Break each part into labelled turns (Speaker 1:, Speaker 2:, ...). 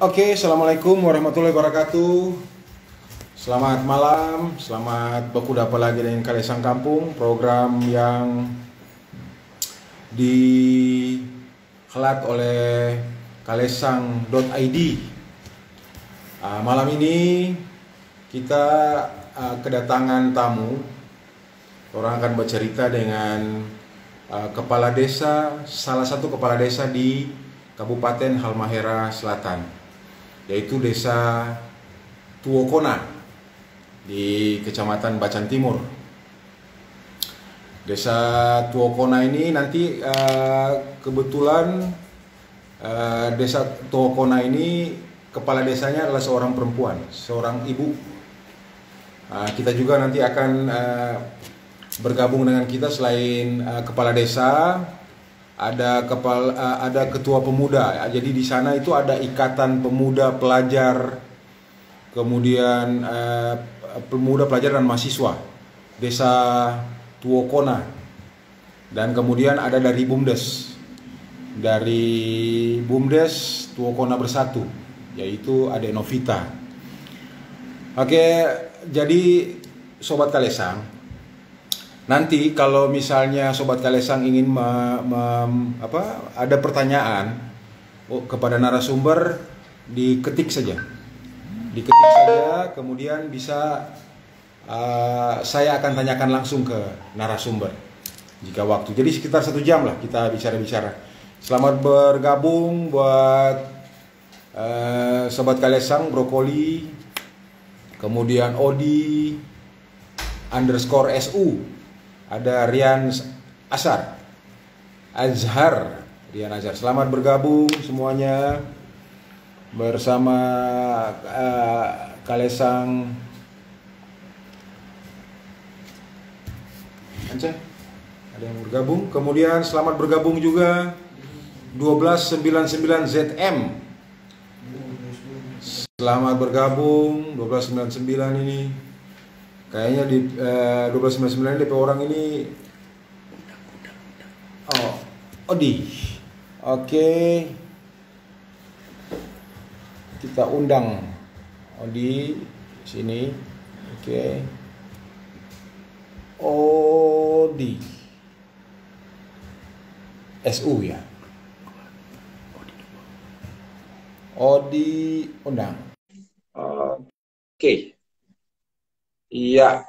Speaker 1: Oke, Assalamualaikum warahmatullahi wabarakatuh. Selamat malam, selamat berkuda lagi dengan Kalesang Kampung, program yang dikelat oleh kalesang.id. Malam ini kita kedatangan tamu. Orang akan bercerita dengan kepala desa, salah satu kepala desa di Kabupaten Halmahera Selatan, yaitu Desa Tuokona di Kecamatan Bacan Timur. Desa Tuokona ini nanti kebetulan Desa Tuokona ini kepala desanya adalah seorang perempuan, seorang ibu. Kita juga nanti akan bergabung dengan kita selain kepala desa, ada ketua pemuda. Jadi di sana itu ada ikatan pemuda pelajar, kemudian pemuda pelajar dan mahasiswa Desa Tuokona, dan kemudian ada dari BUMDes Tuokona Bersatu, yaitu Adek Novita. Oke, jadi Sobat Kalesang, nanti kalau misalnya Sobat Kalesang ingin ada pertanyaan kepada narasumber, diketik saja, kemudian bisa saya akan tanyakan langsung ke narasumber jika waktu. Jadi sekitar 1 jam lah kita bicara-bicara. Selamat bergabung buat Sobat Kalesang, Brokoli, kemudian Odi _SU. Ada Rian Azhar. Selamat bergabung semuanya bersama Kalesang. Ada yang bergabung. Kemudian selamat bergabung juga 1299 ZM. Selamat bergabung 1299 ini. Kayaknya di 1299 DP orang ini Odi. Oke. Kita undang Odi sini. Oke. Odi SU ya. Odi undang. Oke. Iya,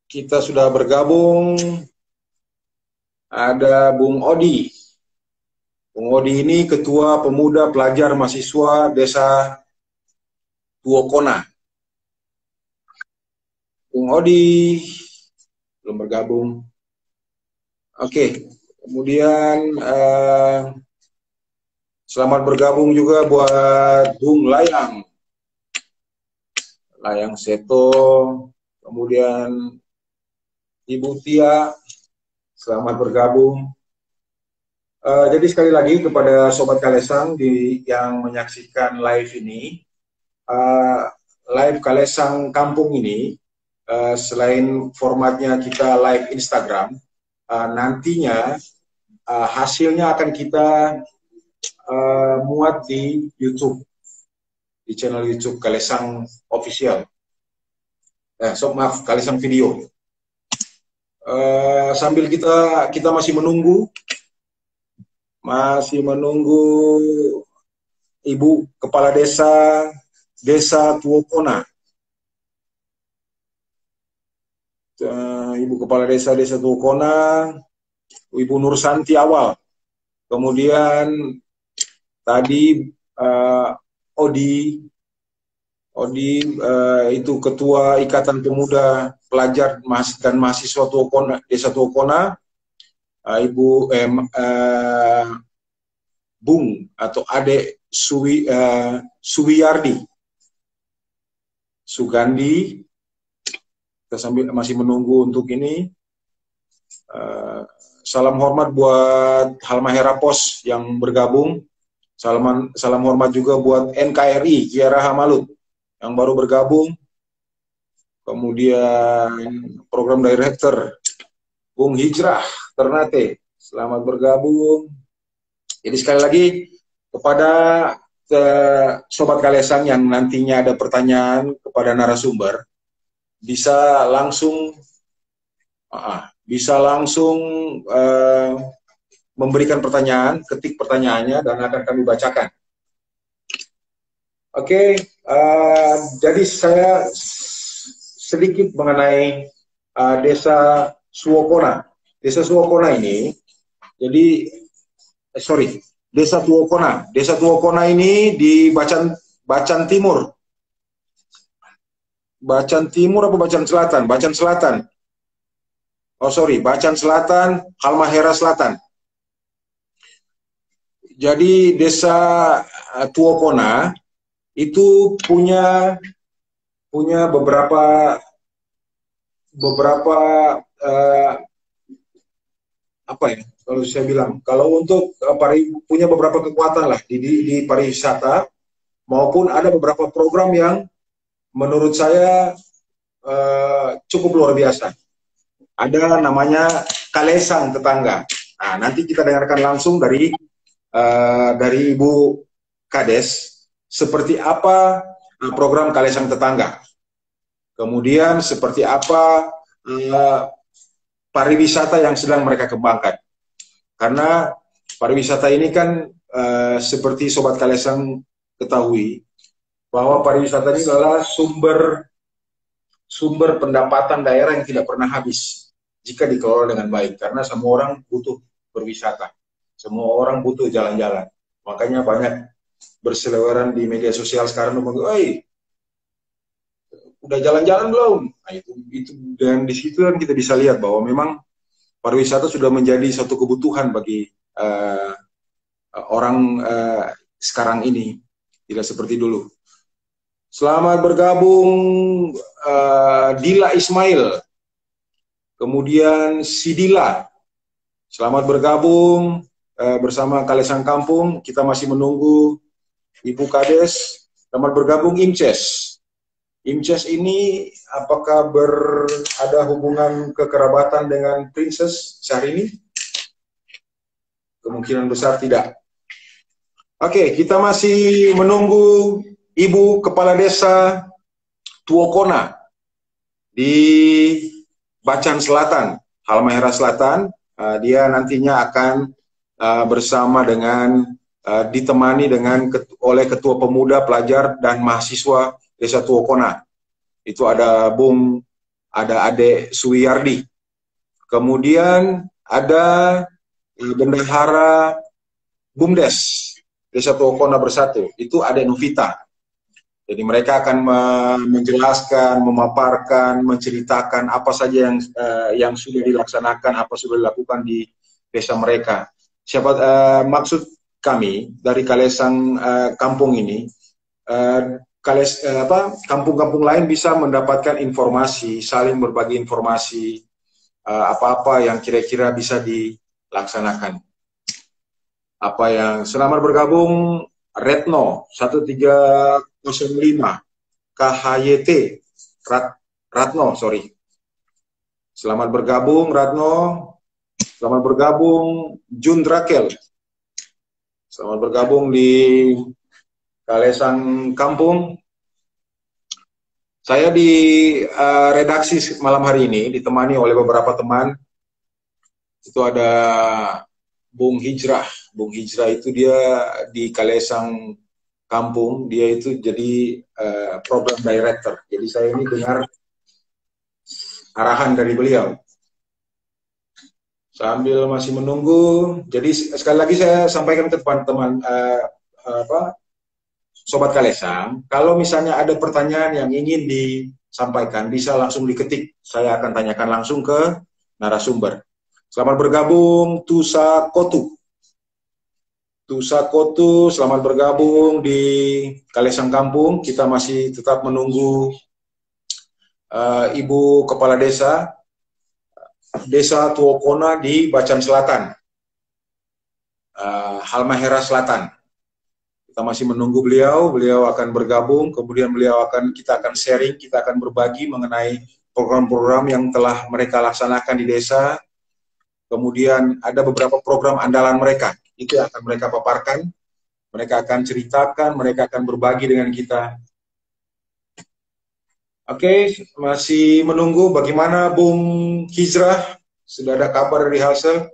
Speaker 1: kita sudah bergabung. Ada Bung Odi. Bung Odi ini Ketua Pemuda Pelajar Mahasiswa Desa Tuokona. Bung Odi belum bergabung. Oke, kemudian selamat bergabung juga buat Bung Layang Seto. Kemudian Ibu Tia, selamat bergabung. Jadi sekali lagi kepada Sobat Kalesang yang menyaksikan live ini, live Kalesang Kampung ini, selain formatnya kita live Instagram, nantinya hasilnya akan kita muat di YouTube, di channel YouTube Kalesang Official. Kalesang Video. Sambil kita masih menunggu Ibu Kepala Desa Tuokona. Ibu Kepala Desa Tuokona, Ibu Nursanti Awal. Kemudian tadi Odi itu Ketua Ikatan Pemuda Pelajar dan Mahasiswa Desa Tuokona. Bung atau Adek Suwiyardi Sugandi. Kita sambil masih menunggu untuk ini. Salam hormat buat Halmahera Pos yang bergabung. Salam hormat juga buat NKRI Kiara Hamalut yang baru bergabung. Kemudian program director Bung Hijrah Ternate, selamat bergabung. Jadi sekali lagi kepada Sobat Kalesang yang nantinya ada pertanyaan kepada narasumber, bisa langsung memberikan pertanyaan, ketik pertanyaannya dan akan kami bacakan. Oke, jadi saya sedikit mengenai Desa Suwokona. Desa Suwokona ini, jadi Desa Tuokona. Desa Tuokona ini di Bacan Timur. Bacan Timur apa Bacan Selatan? Bacan Selatan. Bacan Selatan, Halmahera Selatan. Jadi Desa Tuokona itu punya beberapa apa ya, kalau saya bilang, kalau untuk punya beberapa kekuatan lah di pariwisata, maupun ada beberapa program yang menurut saya cukup luar biasa. Ada namanya Kalesang Tetangga. Nah, nanti kita dengarkan langsung dari Ibu Kades seperti apa program Kalesang Tetangga. Kemudian seperti apa pariwisata yang sedang mereka kembangkan. Karena pariwisata ini kan seperti Sobat Kalesang ketahui, bahwa pariwisata ini adalah sumber pendapatan daerah yang tidak pernah habis jika dikelola dengan baik. Karena semua orang butuh berwisata, semua orang butuh jalan-jalan. Makanya banyak berseliweran di media sosial sekarang, udah jalan-jalan belum? Nah, itu dan di situ kan kita bisa lihat bahwa memang pariwisata sudah menjadi satu kebutuhan bagi orang sekarang ini, tidak seperti dulu. Selamat bergabung Dila Ismail, kemudian Sidila. Selamat bergabung bersama Kalesang Kampung. Kita masih menunggu Ibu Kades. Selamat bergabung Imces. Imces ini apakah ada hubungan kekerabatan dengan Princess Syahrini? Kemungkinan besar tidak. Oke, kita masih menunggu Ibu Kepala Desa Tuokona di Bacan Selatan, Halmahera Selatan. Dia nantinya akan bersama dengan ditemani oleh Ketua Pemuda, Pelajar, dan Mahasiswa Desa Tuokona. Itu ada Ade Suwiyardi. Kemudian ada Bendahara Bumdes Desa Tuokona Bersatu. Itu Ade Novita. Jadi mereka akan menjelaskan, memaparkan, menceritakan apa saja yang sudah dilaksanakan, apa sudah dilakukan di desa mereka. Maksud kami dari Kalesang Kampung ini, kampung-kampung lain bisa mendapatkan informasi, saling berbagi informasi, apa-apa yang kira-kira bisa dilaksanakan. Selamat bergabung Retno 1305 KHYT Ratno, Selamat bergabung Ratno. Selamat bergabung Jun Rakel. Selamat bergabung di Kalesang Kampung. Saya di redaksi malam hari ini ditemani oleh beberapa teman. Itu ada Bung Hijrah. Bung Hijrah itu dia di Kalesang Kampung, dia itu jadi program director. Jadi saya ini dengar arahan dari beliau. Sambil masih menunggu, jadi sekali lagi saya sampaikan ke teman-teman Sobat Kalesang, kalau misalnya ada pertanyaan yang ingin disampaikan, bisa langsung diketik. Saya akan tanyakan langsung ke narasumber. Selamat bergabung Tusa Kotu. Tusa Kotu, selamat bergabung di Kalesang Kampung. Kita masih tetap menunggu Ibu Kepala Desa Tuokona di Bacan Selatan, Halmahera Selatan. Kita masih menunggu beliau akan bergabung, kemudian kita akan sharing, kita akan berbagi mengenai program-program yang telah mereka laksanakan di desa. Kemudian ada beberapa program andalan mereka, itu yang akan mereka paparkan Mereka akan ceritakan, mereka akan berbagi dengan kita. Oke, masih menunggu bagaimana Bung Hijrah. Sudah ada kabar dari Halsel?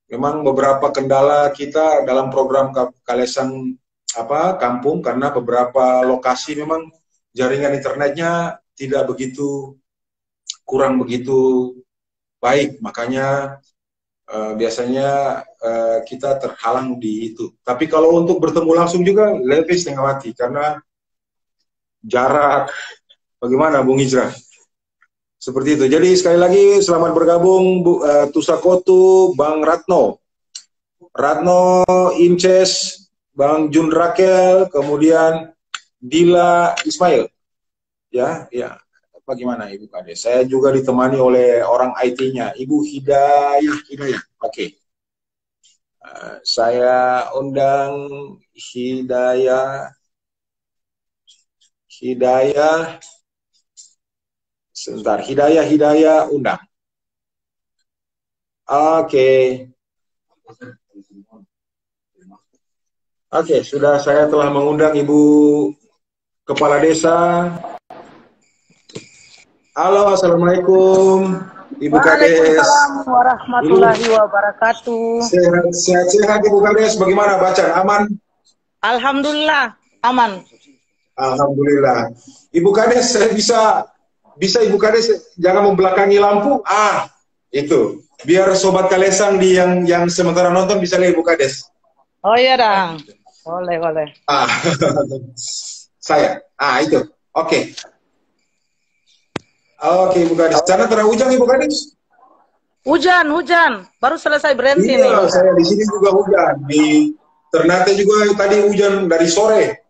Speaker 1: Memang beberapa kendala kita dalam program Kalesan kampung, karena beberapa lokasi memang jaringan internetnya tidak begitu, kurang begitu baik, makanya biasanya kita terhalang di itu. Tapi kalau untuk bertemu langsung juga lebih setengah mati karena jarak. Bagaimana Bung Hijrah? Seperti itu. Jadi sekali lagi selamat bergabung Tusakotu, Bang Ratno, Inces, Bang Jun Rakel, kemudian Dila Ismail. Ya. Bagaimana Ibu Kades? Saya juga ditemani oleh orang IT-nya, Ibu Hidayah. Oke. Saya undang Hidayah. Sebentar, Hidayah undang. Oke, sudah saya telah mengundang Ibu Kepala Desa. Halo, Assalamualaikum, Ibu Kades.
Speaker 2: Waalaikumsalam warahmatullahi wabarakatuh.
Speaker 1: Sehat Ibu Kades, bagaimana bacaan? Aman?
Speaker 2: Alhamdulillah, aman.
Speaker 1: Alhamdulillah. Ibu Kades, saya bisa Ibu Kades jangan membelakangi lampu. Itu. Biar sobat Kalesan yang sementara nonton bisa lihat Ibu Kades.
Speaker 2: Oh iya dong. Boleh.
Speaker 1: Saya. Itu. Oke. Oke, Ibu Kades. Sana terang hujan Ibu Kades?
Speaker 2: Hujan. Baru selesai berhenti nih.
Speaker 1: Saya di sini juga hujan. Di Ternate juga tadi hujan dari sore.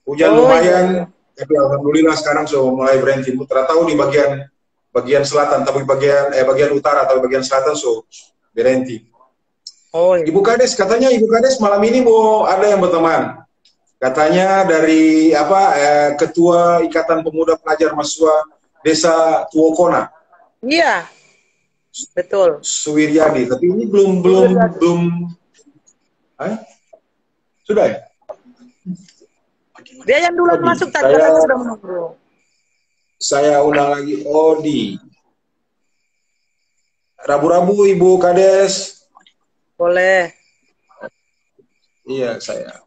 Speaker 1: Hujan lumayan. Iya. Tapi alhamdulillah sekarang sudah mulai berhenti. Tidak tahu di bagian selatan, tapi bagian utara atau bagian selatan berhenti.
Speaker 2: Oh, iya.
Speaker 1: Ibu Kades, katanya Ibu Kades malam ini mau ada yang berteman. Katanya dari Ketua Ikatan Pemuda Pelajar Mahasiswa Desa Tuokona.
Speaker 2: Iya. Betul.
Speaker 1: Suwiryadi, tapi ini belum. Sudah ya?
Speaker 2: Dia yang duluan masuk tadi sudah menunggu.
Speaker 1: Saya undang lagi Odi. Rabu-rabu Ibu Kades.
Speaker 2: Boleh.
Speaker 1: Iya, saya.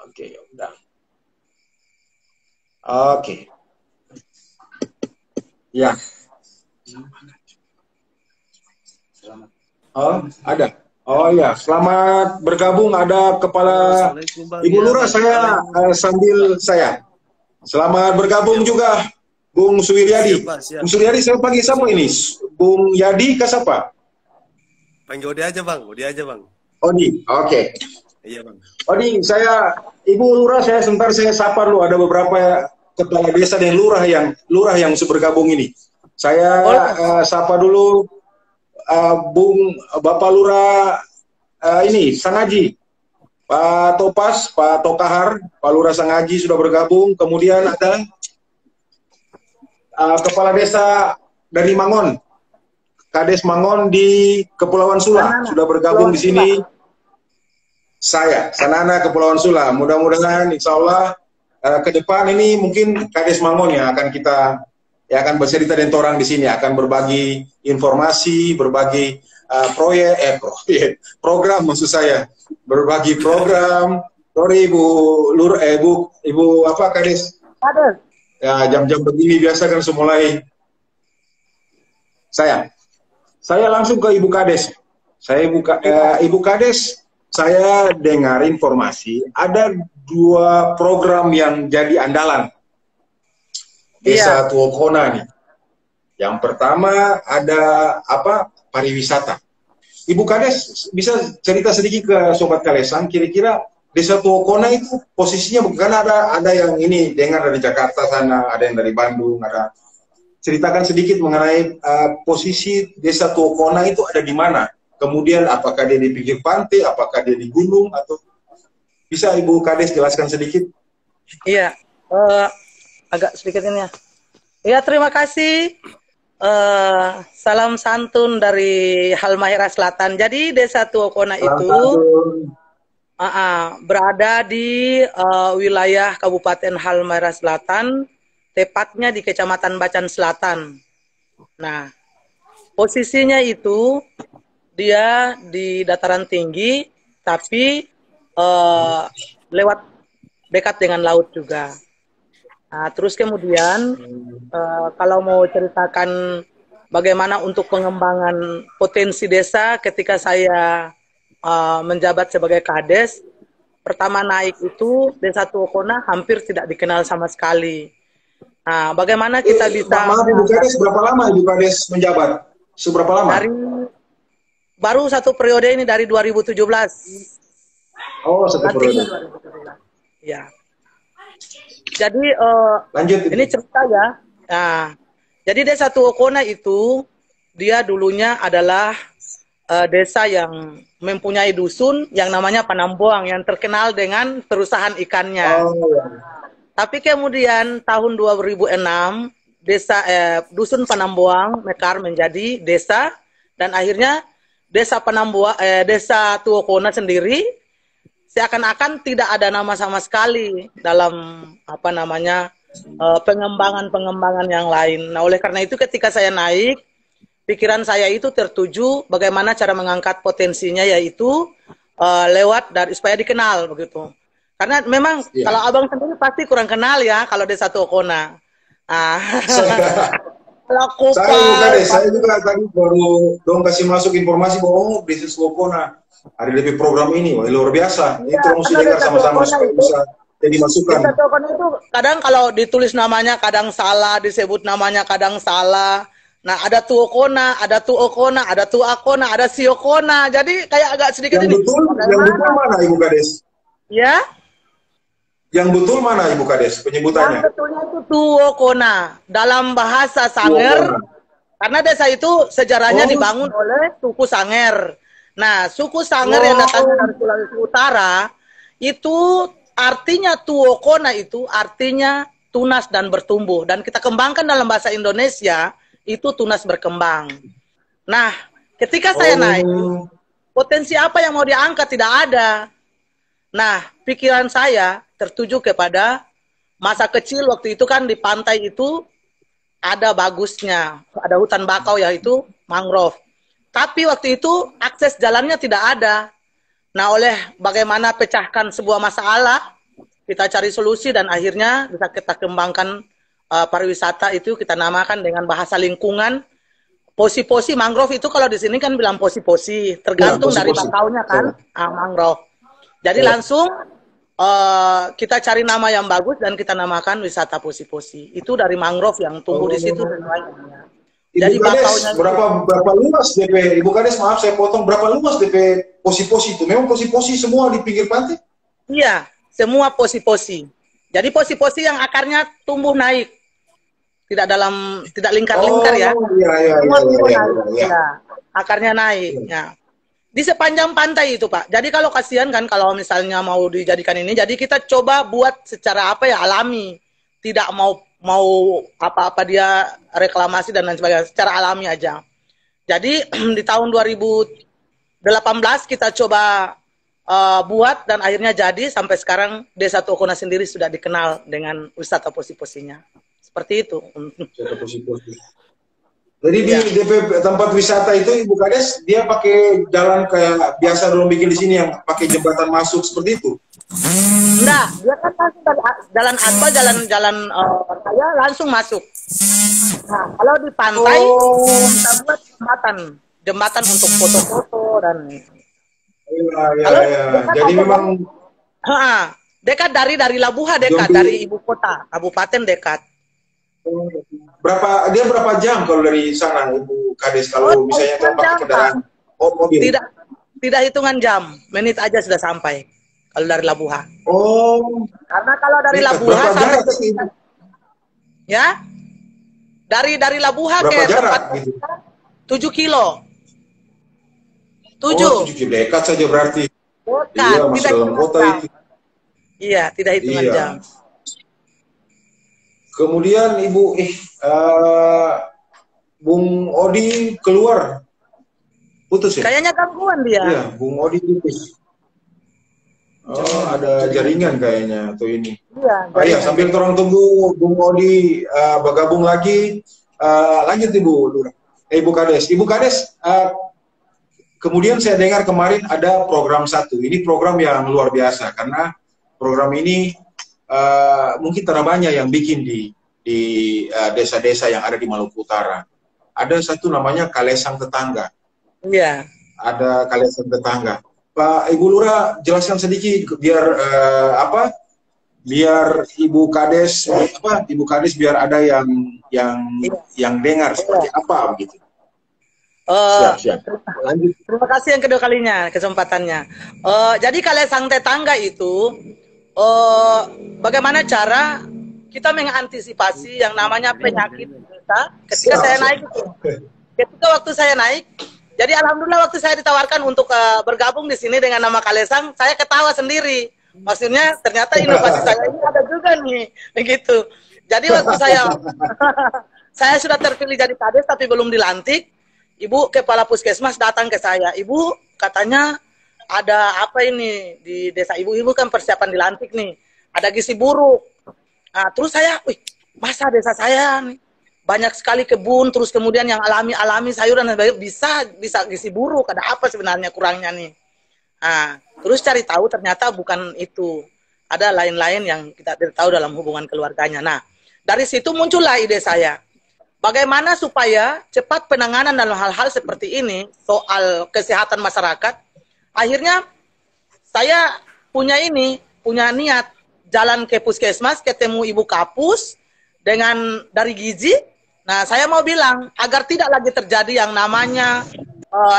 Speaker 1: Oke, undang. Oke. Ya. Oh, ada. Oh ya, selamat bergabung. Ada Kepala Ibu Lurah saya sambil saya. Selamat bergabung juga Bung Suwiryadi. Bung Suwiryadi, saya panggil siapa ini? Bung Yadi ke siapa?
Speaker 3: Panggil Odi aja Bang,
Speaker 1: Odi, oke.
Speaker 3: Iya Bang.
Speaker 1: Odi, Ibu Lurah saya sapa dulu. Ada beberapa kepala desa dan lurah yang bergabung ini. Saya sapa dulu. Bapak Lurah Sangaji, Pak Topas, Pak Tokahar, Pak Lurah Sangaji sudah bergabung. Kemudian ada Kepala Desa dari Mangon, Kades Mangon di Kepulauan Sula sudah bergabung di sini. Saya, Sanana Kepulauan Sula. Mudah-mudahan Insya Allah ke depan ini mungkin Kades Mangon yang akan akan bercerita dan orang di sini, akan berbagi informasi, berbagi program maksud saya, berbagi program. Sorry Ibu Kades. Ya jam-jam begini biasa kan semulai. Saya langsung ke Ibu Kades. Ibu Kades, saya dengar informasi ada 2 program yang jadi andalan Desa Tuokona nih. Yang pertama ada pariwisata. Ibu Kades bisa cerita sedikit ke Sobat Kalesan, kira-kira Desa Tuokona itu posisinya bukan ada yang ini dengar dari Jakarta sana, ada yang dari Bandung, ada. Ceritakan sedikit mengenai posisi Desa Tuokona itu ada di mana. Kemudian apakah dia di pinggir pantai, apakah dia di gunung, atau bisa Ibu Kades jelaskan sedikit?
Speaker 2: Iya. Agak sedikit ini ya. Ya, terima kasih Salam santun dari Halmahera Selatan. Jadi Desa Tuokona
Speaker 1: Salam
Speaker 2: itu
Speaker 1: santun.
Speaker 2: berada di wilayah Kabupaten Halmahera Selatan, tepatnya di Kecamatan Bacan Selatan. Nah, posisinya itu dia di dataran tinggi, tapi lewat dekat dengan laut juga. Nah, terus kemudian kalau mau ceritakan bagaimana untuk pengembangan potensi desa ketika saya menjabat sebagai Kades, pertama naik itu Desa Tuokona hampir tidak dikenal sama sekali. Nah, bagaimana kita bisa
Speaker 1: Maaf Ibu Kades, berapa lama Ibu Kades menjabat? Seberapa lama?
Speaker 2: dari baru satu periode ini dari 2017.
Speaker 1: Oh, satu periode.
Speaker 2: Ya. Jadi
Speaker 1: Lanjut.
Speaker 2: ini cerita ya. Nah, jadi Desa Tuokona itu dia dulunya adalah desa yang mempunyai dusun yang namanya Panamboang yang terkenal dengan perusahaan ikannya.
Speaker 1: Oh, ya.
Speaker 2: Tapi kemudian tahun 2006 dusun Panamboang mekar menjadi desa dan akhirnya Desa Tuokona sendiri seakan-akan tidak ada nama sama sekali dalam pengembangan yang lain. Nah, oleh karena itu ketika saya naik, pikiran saya itu tertuju bagaimana cara mengangkat potensinya, yaitu lewat dari supaya dikenal begitu. Karena memang kalau abang sendiri pasti kurang kenal ya kalau Desa Tuokona.
Speaker 1: Saya juga tadi baru dong kasih masuk informasi bahwa Desa Tuokona ada DP program ini, wah, luar biasa. Ini terus mesti dengar sama-sama supaya bisa jadi masukan.
Speaker 2: Desa Tuokona itu kadang kalau ditulis namanya kadang salah, disebut namanya kadang salah. Nah, ada Tuokona, ada Tuokona, ada Tuakona, ada Siokona. Jadi kayak agak sedikit
Speaker 1: yang betul mana Ibu Kades?
Speaker 2: Ya?
Speaker 1: Yang betul mana Ibu Kades penyebutannya?
Speaker 2: Yang betulnya itu Tuokona dalam bahasa Sanger. Karena desa itu sejarahnya dibangun oleh suku Sanger. Nah, suku Sanger yang datangnya dari Sulawesi Utara itu artinya Tuokona itu artinya tunas dan bertumbuh, dan kita kembangkan dalam bahasa Indonesia itu tunas berkembang. Nah, ketika saya naik, potensi apa yang mau diangkat tidak ada. Nah, pikiran saya tertuju kepada masa kecil waktu itu kan di pantai itu ada bagusnya, ada hutan bakau yaitu mangrove. Tapi waktu itu akses jalannya tidak ada. Nah, oleh bagaimana pecahkan sebuah masalah, kita cari solusi dan akhirnya bisa kita kembangkan pariwisata itu kita namakan dengan bahasa lingkungan posi-posi mangrove. Itu kalau di sini kan bilang posi-posi, tergantung dari bakaunya kan, mangrove. Jadi langsung kita cari nama yang bagus dan kita namakan wisata posi-posi. Itu dari mangrove yang tumbuh di situ. Jadi
Speaker 1: Ibu Kades, berapa luas DP? Ibu Kades, maaf saya potong, berapa luas DP posi-posi itu? Memang posi-posi semua di pinggir pantai?
Speaker 2: Iya, semua posi-posi. Jadi posi-posi yang akarnya tumbuh naik. Tidak lingkar-lingkar ya. Iya. Akarnya naik. Ya. Di sepanjang pantai itu, Pak. Jadi kalau kasihan kan kalau misalnya mau dijadikan ini, jadi kita coba buat secara alami. Tidak mau apa-apa dia reklamasi dan lain sebagainya, secara alami aja. Jadi di tahun 2018 kita coba buat dan akhirnya jadi sampai sekarang Desa Tuokona sendiri sudah dikenal dengan wisata posi-posinya. Seperti itu.
Speaker 1: Jadi di DP tempat wisata itu Ibu Kades dia pakai jalan kayak biasa dulu bikin di sini yang pakai jembatan masuk seperti itu?
Speaker 2: Enggak, dia kan langsung dari jalan aspal, jalan saya langsung masuk. Nah, kalau di pantai kita buat jembatan untuk foto-foto dan.
Speaker 1: Jadi memang
Speaker 2: dekat dari Labuha, dekat dari ibu kota, kabupaten dekat.
Speaker 1: Berapa jam kalau dari sana Ibu Kades kalau misalnya pakai kendaraan mobil?
Speaker 2: Tidak hitungan jam, menit aja sudah sampai. Kalau dari Labuha. Karena kalau dari Labuha sampai ya, dari Labuha ke tempat gitu? 7 kilo. 7
Speaker 1: kilo, dekat saja berarti.
Speaker 2: Dekat,
Speaker 1: iya, masih dalam kota itu.
Speaker 2: Iya, tidak hitungan jam.
Speaker 1: Kemudian Ibu, Bung Odi keluar, putus ya?
Speaker 2: Kayaknya gangguan dia.
Speaker 1: Iya, Bung Odi putus. Oh, ada jaringan kayaknya tuh ini.
Speaker 2: Iya.
Speaker 1: Oh iya, sambil orang tunggu Bung Odi bergabung lagi, lanjut Ibu Kades. Ibu Kades, kemudian saya dengar kemarin ada program satu. Ini program yang luar biasa karena program ini mungkin terbanyak yang bikin di desa-desa yang ada di Maluku Utara. Ada satu namanya Kalesang Tetangga.
Speaker 2: Iya.
Speaker 1: Ada Kalesang Tetangga. Pak Ibu Lurah jelaskan sedikit biar biar Ibu Kades biar ada yang dengar seperti apa begitu. Siap. Lanjut.
Speaker 2: Terima kasih yang kedua kalinya kesempatannya. Jadi Kalesang Tetangga itu bagaimana cara kita mengantisipasi yang namanya penyakit kita ketika saya naik itu. Ketika waktu saya naik, jadi alhamdulillah waktu saya ditawarkan untuk bergabung di sini dengan nama Kalesang, saya ketawa sendiri. Maksudnya ternyata inovasi saya ini ada juga nih, begitu. Jadi waktu saya sudah terpilih jadi kades tapi belum dilantik, Ibu Kepala Puskesmas datang ke saya. Ibu katanya ada apa ini di desa ibu kan persiapan dilantik nih, ada gizi buruk. Nah, terus saya, masa desa saya nih banyak sekali kebun, terus kemudian yang alami sayuran dan bisa gizi buruk, ada apa sebenarnya kurangnya nih? Nah, terus cari tahu ternyata bukan itu, ada lain-lain yang kita tidak tahu dalam hubungan keluarganya. Nah, dari situ muncullah ide saya, bagaimana supaya cepat penanganan dalam hal-hal seperti ini, soal kesehatan masyarakat. Akhirnya saya punya niat, jalan ke puskesmas, ketemu Ibu Kapus, dari gizi. Nah, saya mau bilang agar tidak lagi terjadi yang namanya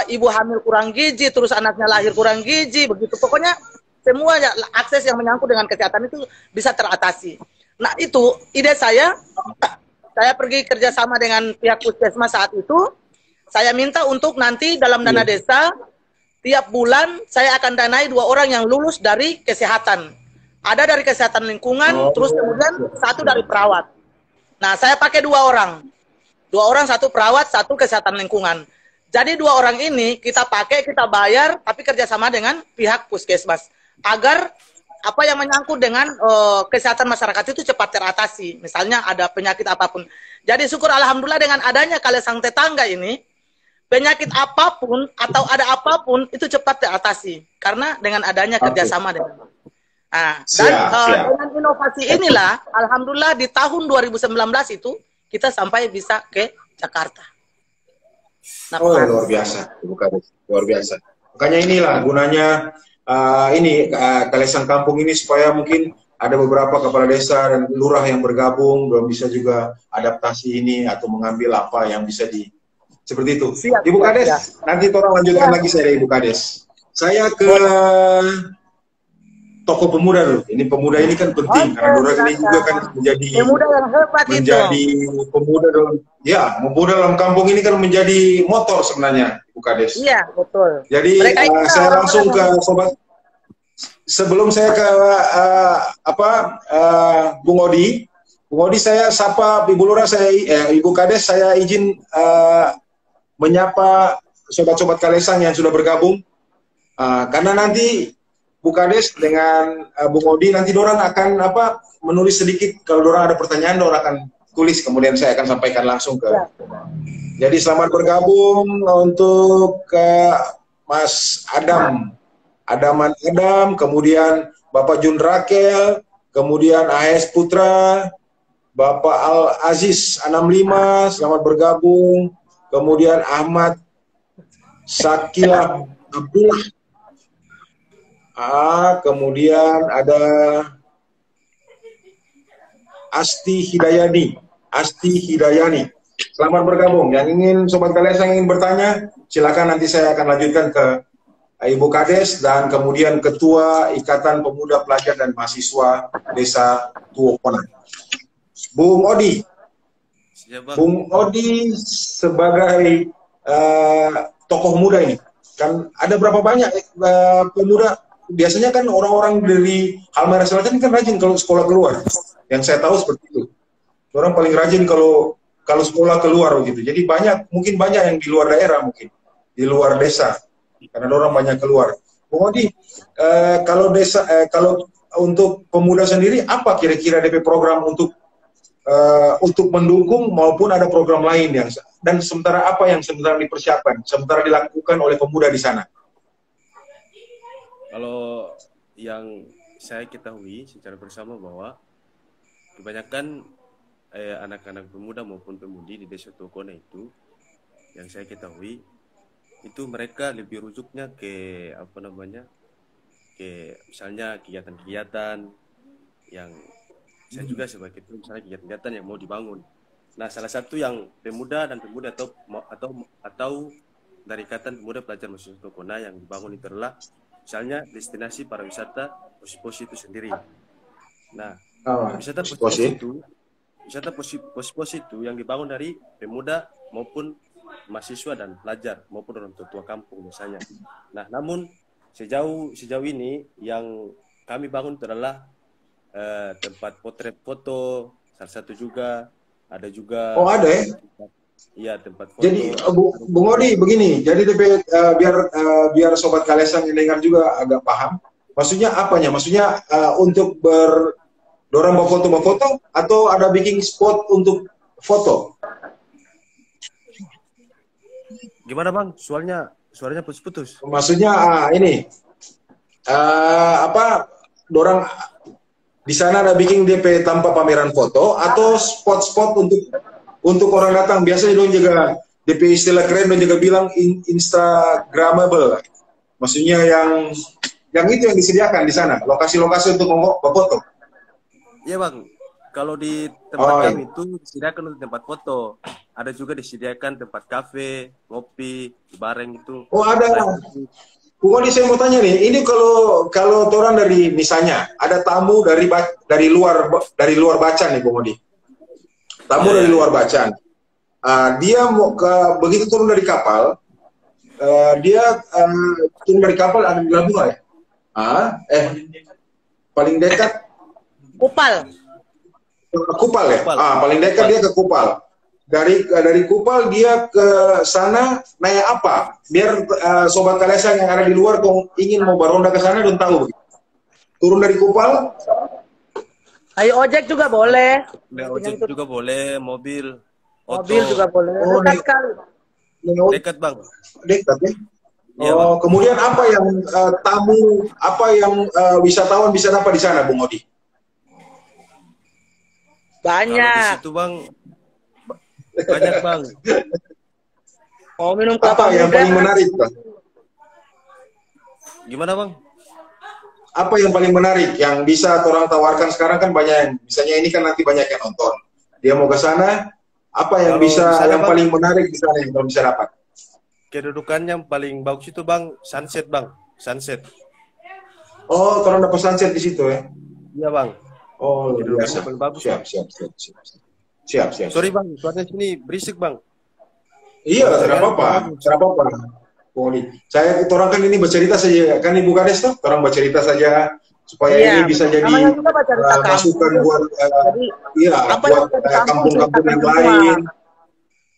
Speaker 2: ibu hamil kurang gizi, terus anaknya lahir kurang gizi, begitu. Pokoknya semua akses yang menyangkut dengan kesehatan itu bisa teratasi. Nah, itu ide saya pergi kerjasama dengan pihak puskesmas saat itu. Saya minta untuk nanti dalam dana desa, tiap bulan saya akan danai 2 orang yang lulus dari kesehatan. Ada dari kesehatan lingkungan, terus kemudian 1 dari perawat. Nah, saya pakai 2 orang. 2 orang, 1 perawat, 1 kesehatan lingkungan. Jadi 2 orang ini kita pakai, kita bayar, tapi kerjasama dengan pihak puskesmas. Agar apa yang menyangkut dengan kesehatan masyarakat itu cepat teratasi. Misalnya ada penyakit apapun. Jadi syukur alhamdulillah dengan adanya Kalesang Tetangga ini, penyakit apapun atau ada apapun itu cepat teratasi. Karena dengan adanya kerjasama dengan. Nah, dengan inovasi inilah, alhamdulillah di tahun 2019 itu kita sampai bisa ke Jakarta. Nah,
Speaker 1: luar biasa, Ibu Kades, luar biasa. Makanya inilah gunanya Kalesang Kampung ini supaya mungkin ada beberapa kepala desa dan lurah yang bergabung belum bisa juga adaptasi ini atau mengambil apa yang bisa seperti itu. Siap, Ibu Kades, nanti orang lanjutkan lagi saya Ibu Kades. Saya ke tokoh pemuda dulu. Ini pemuda ini kan penting karena Lurah ini juga kan menjadi pemuda yang hebat pemuda dalam kampung ini kan menjadi motor sebenarnya, Bu Kades.
Speaker 2: Iya, betul.
Speaker 1: Jadi saya langsung ke sobat. Sebelum saya ke Bung Odi. Bung Odi, saya sapa Ibu Lurah, Ibu Kades, saya izin menyapa sobat-sobat Kalesang yang sudah bergabung. Karena nanti Bu Kades dengan Bung Odi nanti dorang akan menulis sedikit, kalau dorang ada pertanyaan dorang akan tulis, kemudian saya akan sampaikan langsung ke. Jadi selamat bergabung untuk Mas Adam, kemudian Bapak Jun Rakel, kemudian AS Putra, Bapak Al Aziz 65, selamat bergabung, kemudian Ahmad Sakila Abdullah. Kemudian ada Asti Hidayani. Selamat bergabung. Yang ingin sobat Kalesang ingin bertanya, silakan nanti saya akan lanjutkan ke Ibu Kades dan kemudian Ketua Ikatan Pemuda Pelajar dan Mahasiswa Desa Tuokona. Bung Odi. Bung Odi sebagai tokoh muda ini, kan ada berapa banyak pemuda? Biasanya kan orang-orang dari Halmahera Selatan kan rajin kalau sekolah keluar. Yang saya tahu seperti itu. Orang paling rajin kalau kalau sekolah keluar gitu. Jadi mungkin banyak yang di luar daerah mungkin, di luar desa, karena orang banyak keluar. Bung Odi, kalau untuk pemuda sendiri, apa kira-kira DP program untuk mendukung maupun ada program lain dan sementara apa yang sementara dipersiapkan, sementara dilakukan oleh pemuda di sana?
Speaker 3: Kalau yang saya ketahui secara bersama bahwa kebanyakan anak-anak pemuda maupun pemudi di Desa Tokona itu, yang saya ketahui itu mereka lebih rujuknya ke ke misalnya kegiatan-kegiatan yang saya juga sebagai itu, misalnya kegiatan-kegiatan yang mau dibangun. Nah, salah satu yang pemuda atau dari Ikatan Pemuda Pelajar Mahasiswa Tokona yang dibangun itu adalah misalnya destinasi pariwisata Pos-Pos itu sendiri. Nah, wisata Pos-Pos itu yang dibangun dari pemuda maupun mahasiswa dan pelajar maupun orang tua kampung misalnya. Nah, namun sejauh ini yang kami bangun adalah tempat potret foto, salah satu juga ada juga.
Speaker 1: Oh, ada ya?
Speaker 3: Iya, tempat foto.
Speaker 1: Jadi Bung Odi begini, jadi biar sobat Kalesang yang dengar juga agak paham. Maksudnya apanya? Maksudnya untuk dorang foto atau ada bikin spot untuk foto?
Speaker 3: Gimana Bang? Suaranya putus-putus. Maksudnya
Speaker 1: ini dorang di sana ada bikin DP tanpa pameran foto atau spot-spot untuk orang datang. Biasanya dong juga DP istilah keren dong juga bilang instagramable. Maksudnya yang itu yang disediakan di sana, lokasi-lokasi untuk foto.
Speaker 3: Iya Bang, kalau di tempat kami itu disediakan untuk tempat foto. Ada juga disediakan tempat kafe, ngopi, bareng itu.
Speaker 1: Oh ada. Bung Odi, saya mau tanya nih, ini kalau orang dari misalnya ada tamu dari luar Bacan nih Bung Odi. Tamu dari luar Bacan. Dia mau begitu turun dari kapal, turun dari kapal ada di Labuan ya? Paling dekat
Speaker 2: Kupal
Speaker 1: ya? Paling dekat dia ke Kupal. Dari Kupal dia ke sana naik apa? Biar sobat Kalesang yang ada di luar ingin mau baronda ke sana dan tahu. Turun dari Kupal.
Speaker 2: Ayo ojek juga boleh.
Speaker 3: Ojek juga boleh, mobil
Speaker 2: juga boleh. Dekat sekali.
Speaker 3: Dekat Bang.
Speaker 1: Dekat ya.
Speaker 3: Ya,
Speaker 1: kemudian apa yang wisatawan bisa dapat di sana, Bung Odi?
Speaker 2: Banyak.
Speaker 3: Kalau di situ Bang, banyak Bang.
Speaker 2: Mau minum kelapa
Speaker 1: apa yang paling menarik, Bang?
Speaker 3: Gimana Bang?
Speaker 1: Apa yang paling menarik yang bisa orang tawarkan sekarang kan banyak, misalnya ini kan nanti banyak yang nonton. Dia mau ke sana, apa yang paling menarik di sana yang bisa dapat?
Speaker 3: Kedudukan yang paling bagus itu Bang, sunset Bang, sunset.
Speaker 1: Oh, orang dapat sunset di situ ya?
Speaker 3: Iya Bang.
Speaker 1: Oh,
Speaker 3: kedudukannya paling bagus.
Speaker 1: Siap.
Speaker 3: Sorry Bang, suaranya sini berisik Bang.
Speaker 1: Iya, tidak apa-apa. Kita orang kan ini bercerita saja, kan Ibu Kades tuh, orang bercerita saja supaya ini bisa jadi masukan buat kampung-kampung yang lain.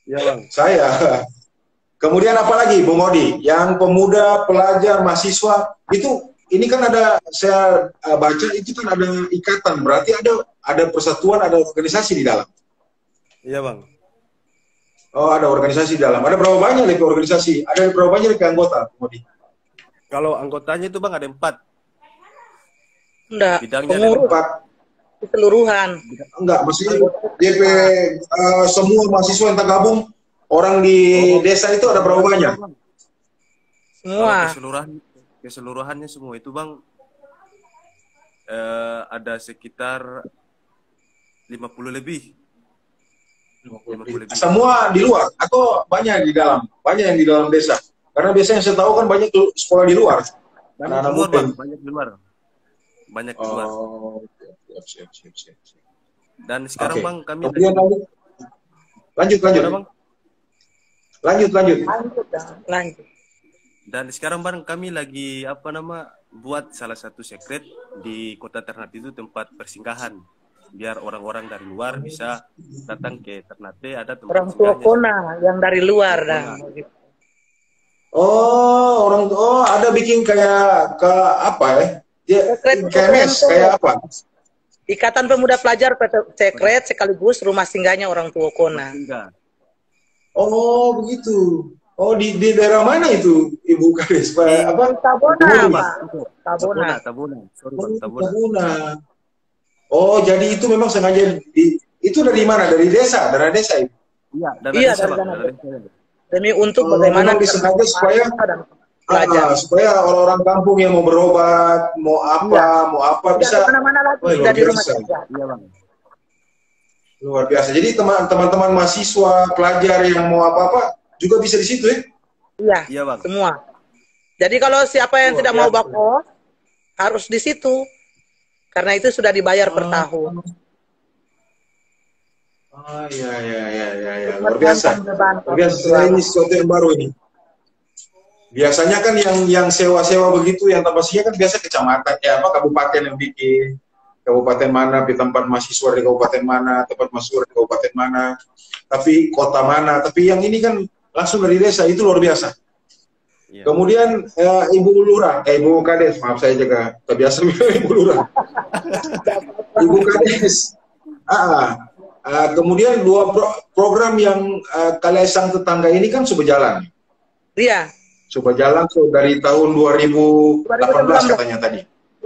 Speaker 3: Iya Bang.
Speaker 1: Kemudian apa lagi, Bung Odi? Yang pemuda, pelajar, mahasiswa ini kan ada, saya baca itu kan ada ikatan, berarti ada persatuan, ada organisasi di dalam.
Speaker 3: Iya Bang.
Speaker 1: Oh, ada organisasi di dalam. Ada berapa banyak lebih organisasi? Ada berapa banyak lebih anggota, Bung Odi?
Speaker 3: Kalau anggotanya itu Bang ada 4.
Speaker 2: Enggak,
Speaker 3: bidangnya
Speaker 2: pengurus.
Speaker 3: ada 4.
Speaker 2: Keseluruhan.
Speaker 1: Enggak, maksudnya DP semua mahasiswa yang tergabung orang di desa itu ada berapa banyak?
Speaker 2: Semua.
Speaker 3: Keseluruhannya semua itu Bang ada sekitar 50 lebih.
Speaker 1: Semua di luar atau banyak di dalam? Banyak yang di dalam desa. Karena biasanya saya tahu kan banyak sekolah di luar.
Speaker 3: Banyak di luar.
Speaker 1: Siap.
Speaker 3: Dan sekarang Bang kami
Speaker 1: lanjut.
Speaker 3: Dan sekarang Bang kami lagi buat salah satu sekret di Kota Ternate itu tempat persinggahan. biar orang-orang dari luar bisa datang ke Ternate, ada tempat
Speaker 2: Orang tua
Speaker 3: singgahnya.
Speaker 2: Kona yang dari luar dah.
Speaker 1: Oh, ada bikin kayak ke apa ya? Dia
Speaker 2: Sekret
Speaker 1: KMS
Speaker 2: itu.
Speaker 1: kayak apa?
Speaker 2: Ikatan Pemuda Pelajar Sekret sekaligus rumah singgahnya orang tua Kona.
Speaker 3: Singgah.
Speaker 1: Oh, begitu. Oh, di daerah mana itu, Ibu Kades? Apa?
Speaker 2: Tabona,
Speaker 1: Gubernur,
Speaker 2: Pak. Tabona.
Speaker 3: Tabuna. Sorry,
Speaker 1: Oh,
Speaker 3: Bang, Tabuna.
Speaker 1: Tabuna. Oh, jadi itu memang sengaja itu dari mana? Dari desa itu.
Speaker 3: Iya, dari
Speaker 2: Iya,
Speaker 3: desa,
Speaker 2: dari
Speaker 3: Bang.
Speaker 2: sana.
Speaker 3: Dari desa.
Speaker 2: Demi untuk bagaimana
Speaker 1: memang disengaja supaya
Speaker 2: pelajar.
Speaker 1: supaya orang-orang kampung yang mau berobat, mau apa bisa
Speaker 2: Mana-mana lagi
Speaker 1: Wah, luar
Speaker 2: dari rumah
Speaker 1: biasa.
Speaker 2: saja.
Speaker 3: Iya, Bang.
Speaker 1: luar biasa. Jadi teman-teman mahasiswa, pelajar yang mau apa-apa juga bisa di situ ya?
Speaker 2: Iya,
Speaker 3: Iya, Bang.
Speaker 2: semua. Jadi kalau siapa yang
Speaker 1: Luar
Speaker 2: tidak mau
Speaker 1: biasa.
Speaker 2: bakos harus di situ. Karena itu sudah dibayar per tahun.
Speaker 1: Oh iya. Luar biasa. Luar biasa. Ini sesuatu yang baru ini. Biasanya kan yang sewa-sewa begitu, yang tempatnya kan biasa kecamatan ya, apa kabupaten yang bikin. Kabupaten mana, di tempat mahasiswa di kabupaten mana, tempat mahasiswa di kabupaten mana, tapi kota mana. Tapi yang ini kan langsung dari desa, itu luar biasa.
Speaker 3: Iya.
Speaker 1: Kemudian Ibu Lurah, Ibu Kades, maaf saya juga terbiasa bilang Ibu Lurah. Ibu Kades. Kemudian dua program yang Kalaisang Tetangga ini kan sudah jalan.
Speaker 2: Iya.
Speaker 1: Sudah jalan dari tahun 2018 katanya tadi.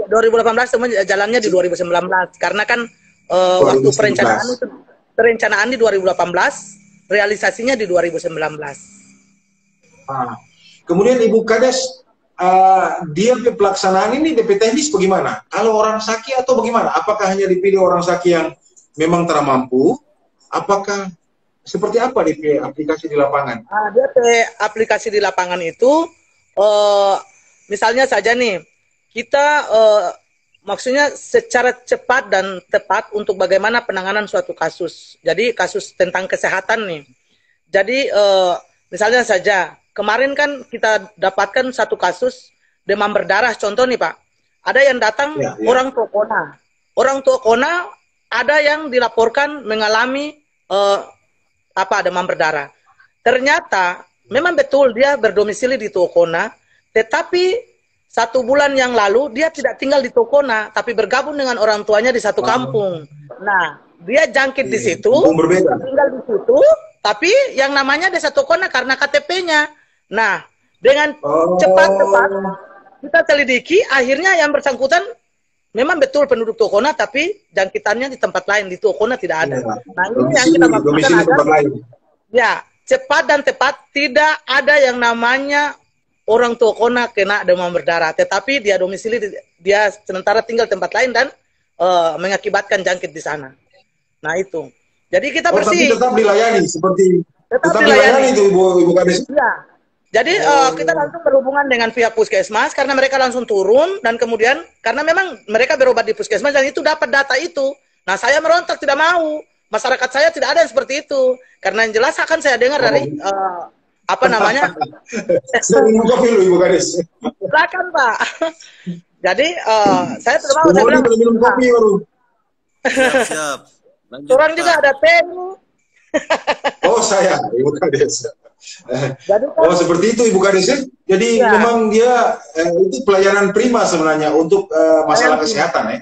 Speaker 2: 2018 teman jalannya di 2019 karena kan
Speaker 1: 2019.
Speaker 2: waktu perencanaan di 2018, realisasinya di 2019.
Speaker 1: Kemudian Ibu Kades, dia pelaksanaan ini DP teknis bagaimana? Kalau orang sakit atau bagaimana? Apakah hanya dipilih orang sakit yang memang teramampu? Apakah seperti apa DP aplikasi di lapangan?
Speaker 2: Dia aplikasi di lapangan itu, misalnya saja nih, kita maksudnya secara cepat dan tepat untuk bagaimana penanganan suatu kasus. Jadi kasus tentang kesehatan nih. Jadi misalnya saja, kemarin kan kita dapatkan satu kasus demam berdarah, contoh nih Pak. Ada yang datang orang tua Kona. Orang tua Kona ada yang dilaporkan mengalami demam berdarah. Ternyata memang betul dia berdomisili di Tokona, tetapi 1 bulan yang lalu dia tidak tinggal di Tokona, tapi bergabung dengan orang tuanya di satu kampung. Nah, dia jangkit di situ, tinggal di situ, tapi yang namanya desa Tokona karena KTP-nya. Nah, dengan cepat kita selidiki, akhirnya yang bersangkutan memang betul penduduk Tokona, tapi jangkitannya di tempat lain, di Tokona tidak ada. Nah, ini yang kita maksudkan ada, ya, cepat dan tepat, tidak ada yang namanya orang Tokona kena demam berdarah, tetapi dia domisili, dia sementara tinggal tempat lain dan mengakibatkan jangkit di sana. Nah itu. Jadi kita bersih.
Speaker 1: Tapi tetap dilayani seperti
Speaker 2: tetap
Speaker 1: dilayani itu Ibu Kades.
Speaker 2: Iya. Jadi kita langsung berhubungan dengan pihak puskesmas karena mereka langsung turun dan kemudian karena memang mereka berobat di puskesmas dan itu dapat data itu. Nah saya merontak tidak mau. Masyarakat saya tidak ada yang seperti itu. Karena yang jelas akan saya dengar dari apa namanya?
Speaker 1: Saya minum kopi dulu Ibu Kades.
Speaker 2: Silakan Pak. Jadi saya tidak mau. Saya bilang
Speaker 1: minum kopi baru.
Speaker 3: Siap. Lanjut,
Speaker 2: orang juga ada teh.
Speaker 1: Oh saya Ibu Kades.
Speaker 2: Jadi,
Speaker 1: seperti itu Ibu Kades ya. Jadi memang dia itu pelayanan prima sebenarnya untuk masalah kesehatan ya.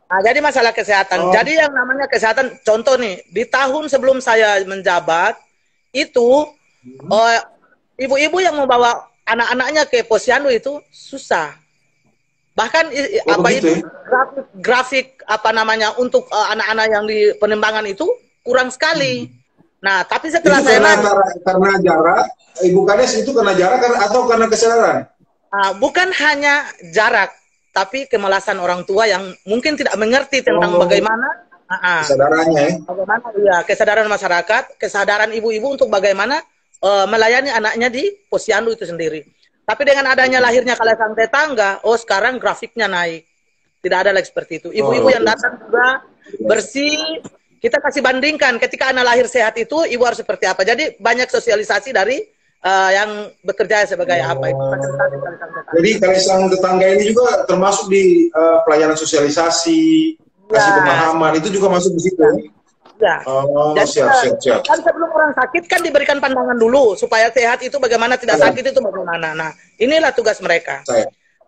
Speaker 2: Nah, jadi masalah kesehatan. Jadi yang namanya kesehatan, contoh nih, di tahun sebelum saya menjabat itu ibu-ibu yang membawa anak-anaknya ke posyandu itu susah. Bahkan grafik apa namanya untuk anak-anak yang di Penembangan itu kurang sekali. Nah, tapi setelah
Speaker 1: itu karena jarak, Ibu Kades itu karena jarak atau karena kesadaran?
Speaker 2: Bukan hanya jarak, tapi kemalasan orang tua yang mungkin tidak mengerti tentang bagaimana
Speaker 1: kesadarannya.
Speaker 2: Bagaimana kesadaran masyarakat, kesadaran ibu-ibu untuk bagaimana melayani anaknya di posyandu itu sendiri. Tapi dengan adanya lahirnya Kalaisang Tetangga, sekarang grafiknya naik. Tidak ada lagi seperti itu. Ibu-ibu yang datang juga bersih. Kita kasih bandingkan ketika anak lahir sehat itu, ibu harus seperti apa. Jadi banyak sosialisasi dari yang bekerja sebagai apa itu.
Speaker 1: Jadi Kalaisang Tetangga ini juga termasuk di pelayanan sosialisasi, kasih
Speaker 2: Ya.
Speaker 1: pemahaman, itu juga masuk di situ.
Speaker 2: Ya.
Speaker 1: Oh,
Speaker 2: Jadi,
Speaker 1: siap.
Speaker 2: kan sebelum orang sakit kan diberikan pandangan dulu supaya sehat itu bagaimana, tidak
Speaker 1: Ya.
Speaker 2: sakit itu bagaimana. Nah, inilah tugas mereka.
Speaker 1: Saya.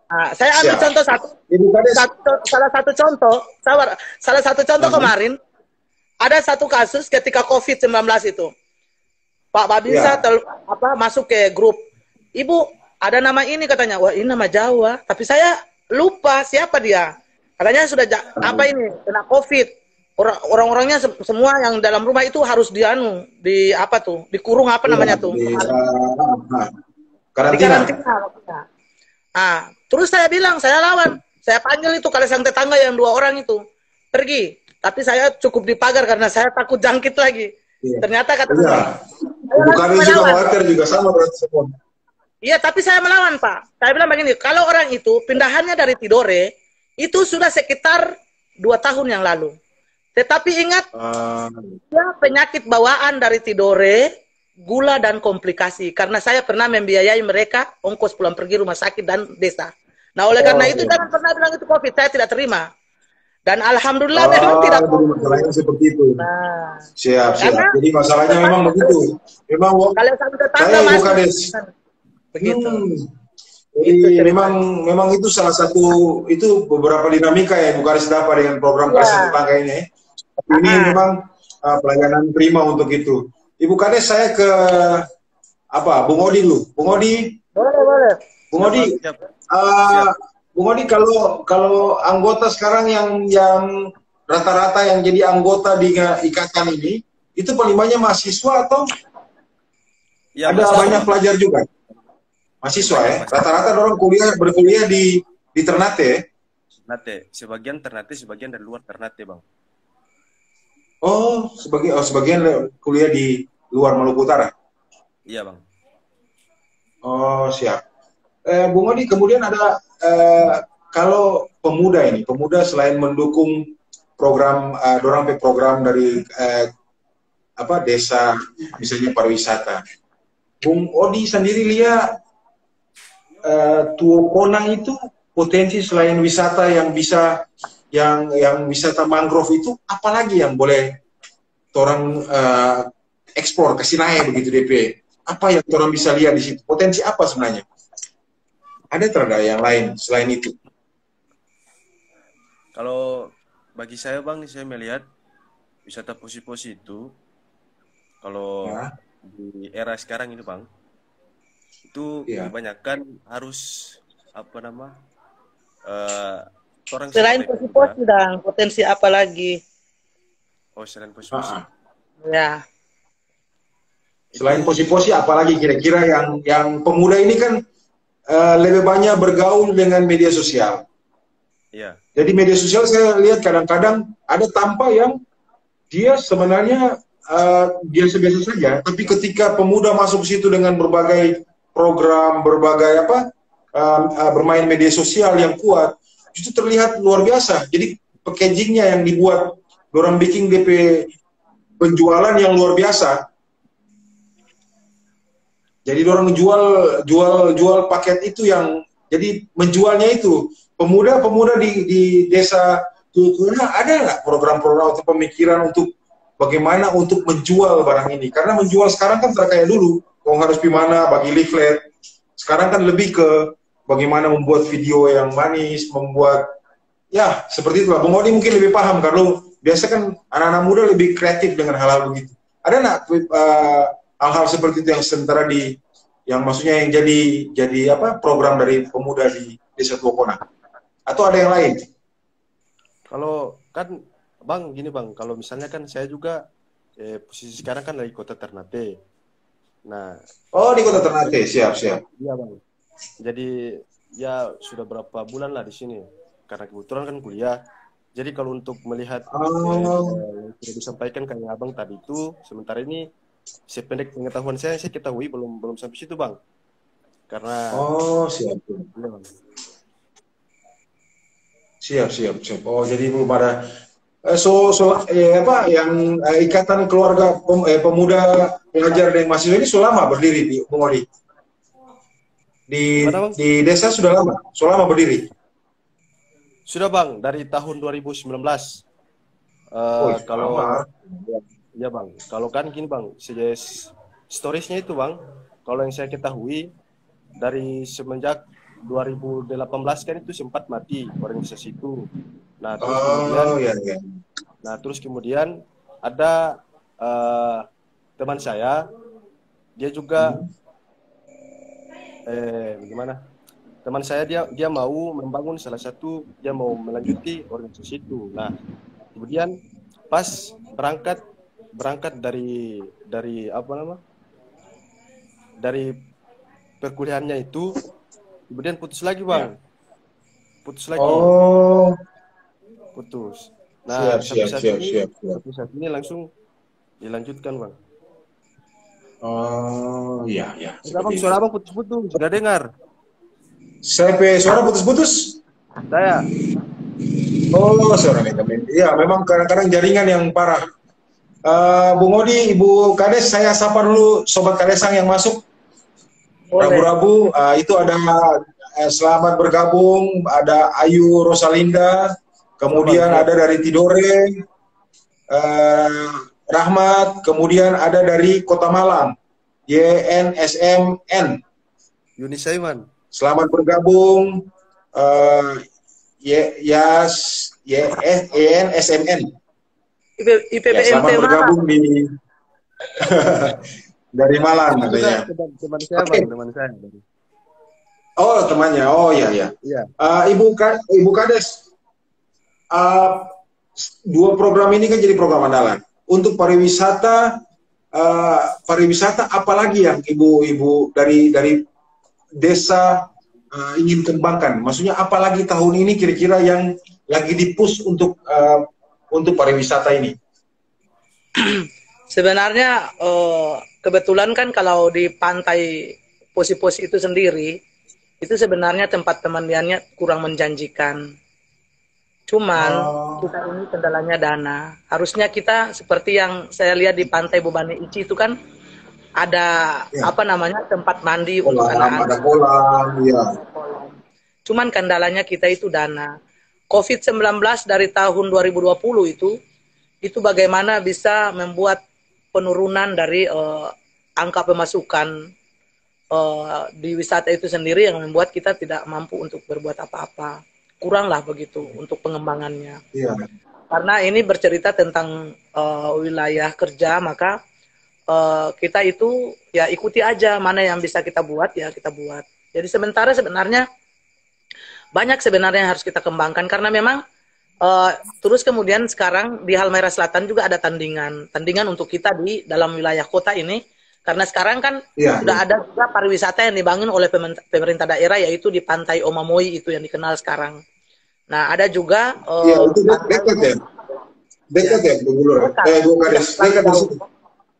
Speaker 2: Nah, saya ambil
Speaker 1: Siap.
Speaker 2: contoh salah satu contoh, salah satu contoh kemarin ada satu kasus ketika COVID-19 itu. Pak Babinsa
Speaker 1: Ya.
Speaker 2: masuk ke grup. Ibu, ada nama ini katanya. Wah, ini nama Jawa, tapi saya lupa siapa dia. Katanya sudah apa ini? Kena COVID. Orang-orangnya semua yang dalam rumah itu harus dikurung apa namanya tuh?
Speaker 1: Di
Speaker 2: Karantina.
Speaker 1: karantina.
Speaker 2: Nah, terus saya bilang, saya lawan. Saya panggil itu kalisang tetangga yang 2 orang itu. Pergi. Tapi saya cukup di pagar karena saya takut jangkit lagi.
Speaker 1: Iya.
Speaker 2: Ternyata kata
Speaker 1: Iya. Bukan juga khawatir juga sama berarti semua.
Speaker 2: Iya, tapi saya melawan, Pak. Saya bilang begini, kalau orang itu pindahannya dari Tidore, itu sudah sekitar 2 tahun yang lalu. Tetapi ingat, ya, penyakit bawaan dari Tidore, gula dan komplikasi. Karena saya pernah membiayai mereka ongkos pulang pergi rumah sakit dan desa. Nah, oleh karena itu jangan pernah bilang itu COVID, saya tidak terima. Dan alhamdulillah memang tidak
Speaker 1: masalahnya seperti itu.
Speaker 2: Nah,
Speaker 1: Siap.
Speaker 2: karena
Speaker 1: Jadi masalahnya memang begitu. Memang
Speaker 2: kalau sampai tetangga
Speaker 1: saya
Speaker 2: masuk,
Speaker 1: Kades.
Speaker 2: begitu.
Speaker 1: Jadi memang itu salah satu, itu beberapa dinamika ya Bu Kades dapat dengan program kasih tetangga ini. Ini memang pelayanan prima untuk itu. Ibu Kades, saya ke Bung Odi dulu. Bung Odi.
Speaker 2: Boleh.
Speaker 1: Bung Odi. Bung Odi, kalau anggota sekarang yang rata-rata yang jadi anggota di ikatan ini, itu pelimanya mahasiswa atau
Speaker 3: ya,
Speaker 1: ada banyak pelajar juga? Mahasiswa ya? Rata-rata orang berkuliah di Ternate ya?
Speaker 3: Ternate, sebagian Ternate, sebagian dari luar Ternate, Bang.
Speaker 1: Oh, sebagian kuliah di luar Maluku Utara?
Speaker 3: Iya, Bang.
Speaker 1: Oh, siap. Bung Odi, kemudian ada kalau pemuda selain mendukung program program dari desa, misalnya pariwisata, Bung Odi sendiri lihat Tuokona itu potensi selain wisata yang bisa yang wisata mangrove itu, apalagi yang boleh orang eksplor ke Sinai begitu DP? Apa yang orang bisa lihat di situ? Potensi apa sebenarnya? Ada terada yang lain selain itu?
Speaker 3: Kalau bagi saya, Bang, saya melihat wisata posi-posi itu kalau di era sekarang ini, Bang, itu kebanyakan harus orang
Speaker 2: selain posi-posi dan potensi apa lagi?
Speaker 3: Oh, selain posi-posi.
Speaker 2: Ya.
Speaker 1: Selain posi-posi, apalagi kira-kira yang pemuda ini kan lebih banyak bergaul dengan media sosial.
Speaker 3: Iya.
Speaker 1: Jadi media sosial saya lihat kadang-kadang ada tanpa yang dia sebenarnya biasa-biasa saja, tapi ketika pemuda masuk ke situ dengan berbagai program, berbagai bermain media sosial yang kuat, itu terlihat luar biasa. Jadi packagingnya yang dibuat, orang bikin DP penjualan yang luar biasa. Jadi orang jual paket itu yang jadi menjualnya itu pemuda di desa Tuokona, ada nggak program-program atau pemikiran untuk bagaimana untuk menjual barang ini? Karena menjual sekarang kan tidak kayak dulu, kalau harus gimana bagi leaflet. Sekarang kan lebih ke bagaimana membuat video yang manis, membuat ya seperti itulah. Bung Odi mungkin lebih paham karena biasa kan anak-anak muda lebih kreatif dengan hal-hal begitu. Ada nggak hal-hal seperti itu yang sementara yang maksudnya yang jadi program dari pemuda di desa Tuokona? Atau ada yang lain?
Speaker 3: Kalau kan Bang, gini Bang, kalau misalnya kan saya juga posisi sekarang kan dari kota Ternate. Nah,
Speaker 1: di kota Ternate, siap.
Speaker 3: Iya Bang. Jadi ya sudah berapa bulan lah di sini. Karena kebetulan kan kuliah. Jadi kalau untuk melihat yang sudah disampaikan kayak Abang tadi itu, sementara ini sependek pengetahuan saya ketahui belum sampai situ Bang. Karena
Speaker 1: siap.
Speaker 3: Iya, Bang.
Speaker 1: Siap. Oh, jadi belum ada yang ikatan keluarga pemuda pelajar dan mahasiswa ini sudah lama berdiri di Bung Odi. Di desa sudah lama berdiri.
Speaker 3: Sudah Bang, dari tahun 2019. Kalau
Speaker 1: sama.
Speaker 3: ya bang, kalau kan gini bang, storiesnya itu bang, kalau yang saya ketahui dari semenjak 2018 kan itu sempat mati organisasi itu. Nah terus kemudian,
Speaker 1: Oh ya ya.
Speaker 3: terus kemudian ada teman saya, dia juga
Speaker 1: Hmm.
Speaker 3: bagaimana? Teman saya dia mau membangun salah satu, dia mau melanjuti organisasi itu. Nah kemudian pas berangkat dari apa nama? Dari perkuliahannya itu, kemudian putus lagi
Speaker 1: Ya.
Speaker 3: bang, putus lagi,
Speaker 1: Oh,
Speaker 3: putus.
Speaker 1: siap
Speaker 3: Nah
Speaker 1: siap siap siap siap.
Speaker 3: sampai saat ini langsung dilanjutkan bang.
Speaker 1: Oh, ya ya,
Speaker 3: Enggak
Speaker 1: seperti
Speaker 3: bang,
Speaker 1: itu.
Speaker 3: suara abang putus-putus, nggak dengar.
Speaker 1: Suara putus-putus.
Speaker 3: Saya,
Speaker 1: Oh, suara metamin. Iya, memang kadang-kadang jaringan yang parah. Bung Odi, Ibu Kades, saya sapa dulu Sobat Kadesang yang masuk.
Speaker 2: Boleh.
Speaker 1: Rabu-rabu, itu ada selamat bergabung, ada Ayu Rosalinda, kemudian
Speaker 3: siap.
Speaker 1: ada dari Tidore, eh, Rahmat, kemudian ada dari Kota Malang, YNSMN.
Speaker 3: Yuni Saiman.
Speaker 1: Selamat bergabung, eh, YNSMN. Ya,
Speaker 2: IPPMT
Speaker 1: selamat
Speaker 2: mana?
Speaker 1: bergabung di dari Malang
Speaker 3: Itu juga
Speaker 1: katanya.
Speaker 3: teman saya
Speaker 1: Oke.
Speaker 3: bang, teman saya.
Speaker 1: Oh, temannya. Oh, ya ya.
Speaker 3: Iya.
Speaker 1: Ibu Kades, uh, dua program ini kan jadi program andalan. Untuk pariwisata, pariwisata apalagi yang ibu-ibu dari desa ingin kembangkan? Maksudnya apalagi tahun ini kira-kira yang lagi di-push untuk pariwisata ini?
Speaker 2: Sebenarnya kebetulan kan kalau di pantai Posi-Posi itu sendiri, itu sebenarnya tempat pemandiannya kurang menjanjikan. Cuman
Speaker 1: Oh,
Speaker 2: kita ini kendalanya dana. Harusnya kita seperti yang saya lihat di pantai Bobane Ici itu kan ada
Speaker 1: ya.
Speaker 2: apa namanya tempat mandi untuk
Speaker 1: Kolam, ada
Speaker 2: anak-anak.
Speaker 1: kolam, ya.
Speaker 2: Cuman kendalanya kita itu dana. COVID-19 dari tahun 2020 itu bagaimana bisa membuat penurunan dari angka pemasukan di wisata itu sendiri yang membuat kita tidak mampu untuk berbuat apa-apa. Kuranglah begitu untuk pengembangannya.
Speaker 1: Iya.
Speaker 2: Karena ini bercerita tentang wilayah kerja, maka kita itu ya ikuti aja mana yang bisa kita buat ya kita buat. Jadi sebenarnya banyak sebenarnya yang harus kita kembangkan karena memang terus kemudian sekarang di Halmahera Selatan juga ada tandingan untuk kita di dalam wilayah kota ini karena sekarang kan
Speaker 1: Iya,
Speaker 2: sudah
Speaker 1: iya.
Speaker 2: ada juga pariwisata yang dibangun oleh pemerintah daerah yaitu di Pantai Omamoi itu yang dikenal sekarang. Nah ada juga
Speaker 1: Iya, itu
Speaker 2: pantai
Speaker 1: dekat ya.
Speaker 2: ya,
Speaker 1: Dekat ya, Bu Gulur.
Speaker 2: dekat,
Speaker 1: Bu
Speaker 2: tidak
Speaker 1: Kades,
Speaker 2: terlalu
Speaker 1: dekat di
Speaker 2: jauh,
Speaker 1: situ.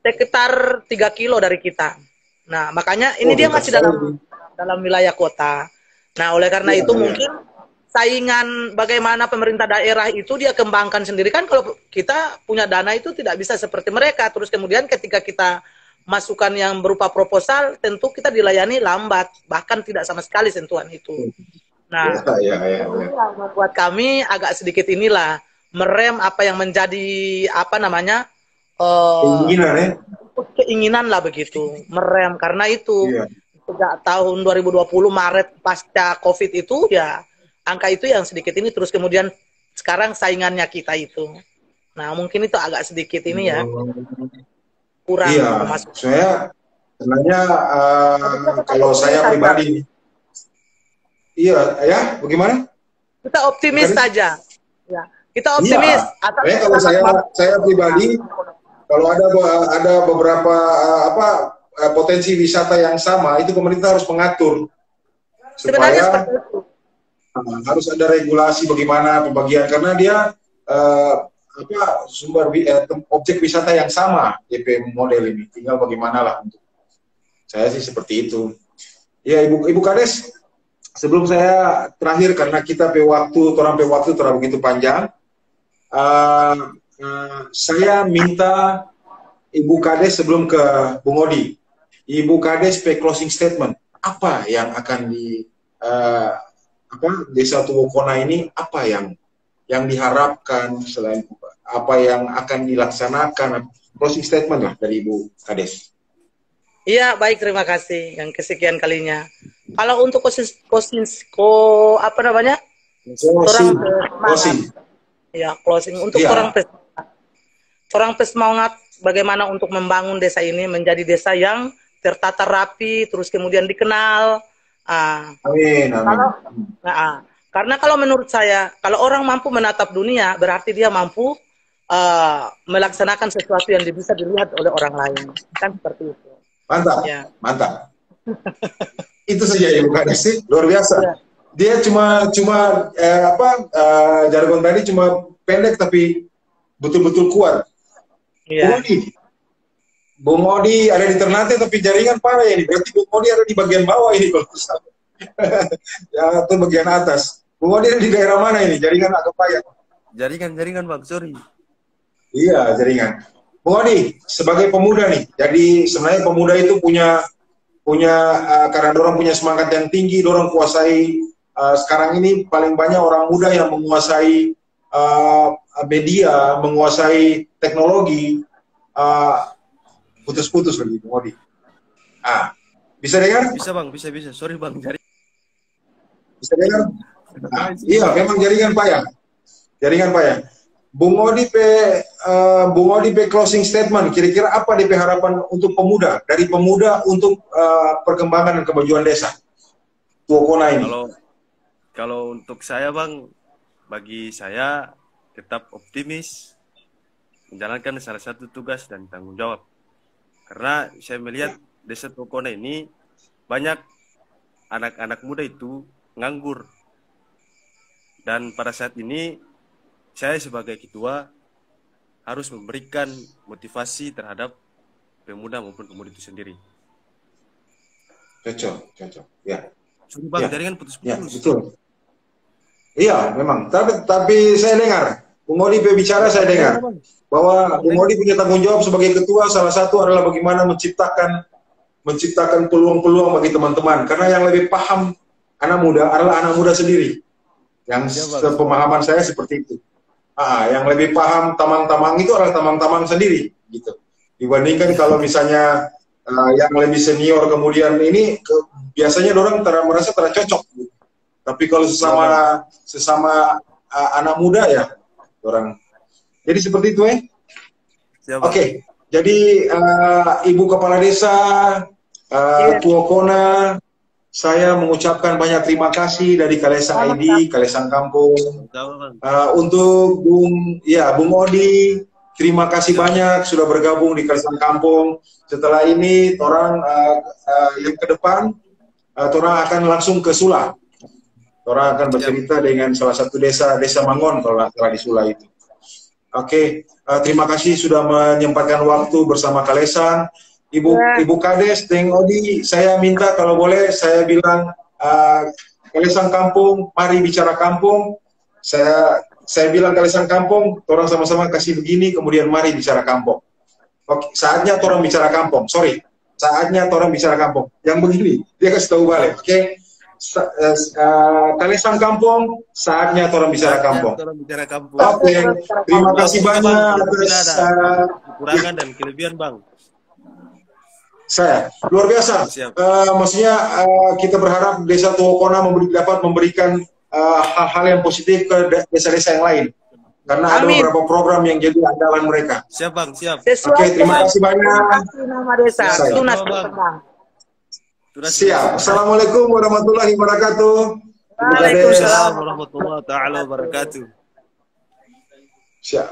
Speaker 2: sekitar 3 kilo dari kita. Nah makanya
Speaker 1: Oh,
Speaker 2: ini dia
Speaker 1: dekat
Speaker 2: masih
Speaker 1: sekali.
Speaker 2: dalam wilayah kota. Nah oleh karena
Speaker 1: Iya,
Speaker 2: itu
Speaker 1: iya.
Speaker 2: mungkin saingan bagaimana pemerintah daerah itu dia kembangkan sendiri kan kalau kita punya dana itu tidak bisa seperti mereka terus kemudian ketika kita masukkan yang berupa proposal tentu kita dilayani lambat bahkan tidak sama sekali sentuhan itu. Nah
Speaker 1: Iya, iya,
Speaker 2: ini
Speaker 1: iya.
Speaker 2: yang membuat kami agak sedikit inilah merem apa yang menjadi apa namanya
Speaker 1: Keinginan ya.
Speaker 2: keinginan lah begitu merem karena itu
Speaker 1: Iya.
Speaker 2: sejak tahun 2020 Maret pasca COVID itu ya angka itu yang sedikit ini terus kemudian sekarang saingannya kita itu. Nah mungkin itu agak sedikit ini ya kurang
Speaker 1: Iya,
Speaker 2: pemasukan.
Speaker 1: saya sebenarnya
Speaker 2: Tapi kita tetap
Speaker 1: kalau
Speaker 2: optimis
Speaker 1: saya
Speaker 2: saja.
Speaker 1: pribadi, iya, ya, bagaimana?
Speaker 2: Kita optimis
Speaker 1: Kades?
Speaker 2: saja. Ya, kita
Speaker 1: Iya,
Speaker 2: optimis. Asal
Speaker 1: saya kalau
Speaker 2: sangat mampu.
Speaker 1: saya pribadi, kalau ada beberapa potensi wisata yang sama, itu pemerintah harus mengatur
Speaker 2: Sebenarnya
Speaker 1: supaya
Speaker 2: seperti itu.
Speaker 1: harus ada regulasi bagaimana pembagian karena dia uh, objek wisata yang sama DP model ini, tinggal bagaimana lah untuk saya sih seperti itu. Ya Ibu Kades, sebelum saya terakhir karena kita orang waktu terlalu begitu panjang, saya minta Ibu Kades sebelum ke Bung Odi, Ibu Kades closing statement apa yang akan Desa Tuwokona ini apa yang diharapkan selain apa yang akan dilaksanakan, closing statement lah dari Ibu Kades.
Speaker 2: Iya, baik, terima kasih yang kesekian kalinya. Kalau untuk apa namanya?
Speaker 1: Closing.
Speaker 2: Ya, closing untuk
Speaker 1: Iya.
Speaker 2: orang semangat bagaimana untuk membangun desa ini menjadi desa yang tertata rapi, terus kemudian dikenal.
Speaker 1: Amin, amin.
Speaker 2: Karena kalau menurut saya, kalau orang mampu menatap dunia, berarti dia mampu melaksanakan sesuatu yang bisa dilihat oleh orang lain. Kan seperti itu.
Speaker 1: Mantap,
Speaker 2: Ya.
Speaker 1: mantap. Itu saja Ibu Kades sih, luar biasa.
Speaker 2: Ya.
Speaker 1: Dia cuma jargon tadi cuma pendek tapi betul-betul kuat.
Speaker 2: Ya.
Speaker 1: Bung Odi ada di Ternate tapi jaringan parah ini. Berarti Bung Odi ada di bagian bawah ini kalau salah. Ya, atau bagian atas. Bung Odi ada di daerah mana ini? Jaringan agak payah.
Speaker 3: Jaringan Bang, sorry.
Speaker 1: Iya, jaringan. Bung Odi, sebagai pemuda nih, jadi sebenarnya pemuda itu punya karena dorong punya semangat yang tinggi, dorong kuasai sekarang ini paling banyak orang muda yang menguasai media, menguasai teknologi. Putus-putus lagi, Bung Odi. Bisa dengar?
Speaker 3: Bisa Bang, bisa. Sorry Bang,
Speaker 1: Bisa dengar? Iya, memang jaringan payah. Bung Odi closing statement. Kira-kira apa DP harapan untuk pemuda, dari pemuda untuk perkembangan dan kemajuan desa Tuokona ini?
Speaker 3: Kalau untuk saya Bang, bagi saya tetap optimis menjalankan salah satu tugas dan tanggung jawab. Karena saya melihat desa Tuokona ini banyak anak-anak muda itu nganggur. Dan pada saat ini saya sebagai ketua harus memberikan motivasi terhadap pemuda maupun pemuda itu sendiri.
Speaker 1: Cocok. Ya.
Speaker 3: Sorry Bang, jaringan putus-putus.
Speaker 1: Ya, betul. Iya, memang. Tapi saya dengar, Bung Odi bicara saya dengar bahwa Bung Odi punya tanggung jawab sebagai ketua. Salah satu adalah bagaimana menciptakan peluang-peluang bagi teman-teman. Karena yang lebih paham anak muda adalah anak muda sendiri. Yang pemahaman saya seperti itu. Yang lebih paham tamang-tamang itu adalah tamang-tamang sendiri, gitu. Dibandingkan kalau misalnya yang lebih senior kemudian ini biasanya orang merasa tercocok. Gitu. Tapi kalau sesama anak muda ya orang. Jadi seperti itu Oke. Jadi Ibu Kepala Desa Tuokona, saya mengucapkan banyak terima kasih dari Kalesang ID, Kalesang Kampung. Untuk Bung Odi, terima kasih banyak sudah bergabung di Kalesang Kampung. Setelah ini, orang yang ke depan, orang akan langsung ke Sula. Orang akan bercerita dengan salah satu desa Mangon kalau telah di Sula itu. Oke, terima kasih sudah menyempatkan waktu bersama Kalesang. Ibu Kades, Deng Odi, saya minta kalau boleh saya bilang Kalesang Kampung, mari bicara kampung. Saya bilang Kalesang Kampung, orang sama-sama kasih begini, kemudian mari bicara kampung. Oke, saatnya orang bicara kampung. Sorry, saatnya orang bicara kampung. Yang begini, dia kasih tahu balik. Oke, Kalesang Kampung, saatnya orang bicara kampung. Oke, terima kasih banyak atas
Speaker 3: kekurangan dan kelebihan Bang.
Speaker 1: Saya luar biasa. Maksudnya kita berharap desa Tuokona dapat memberikan hal-hal yang positif ke desa-desa yang lain. Karena ada beberapa program yang jadi andalan mereka.
Speaker 3: Siap Bang, siap.
Speaker 1: Oke, terima kasih banyak.
Speaker 2: Nama desa Tunas Berkembang.
Speaker 1: Siap. Assalamualaikum warahmatullahi wabarakatuh.
Speaker 3: Waalaikumsalam warahmatullahi wabarakatuh.
Speaker 1: Siap.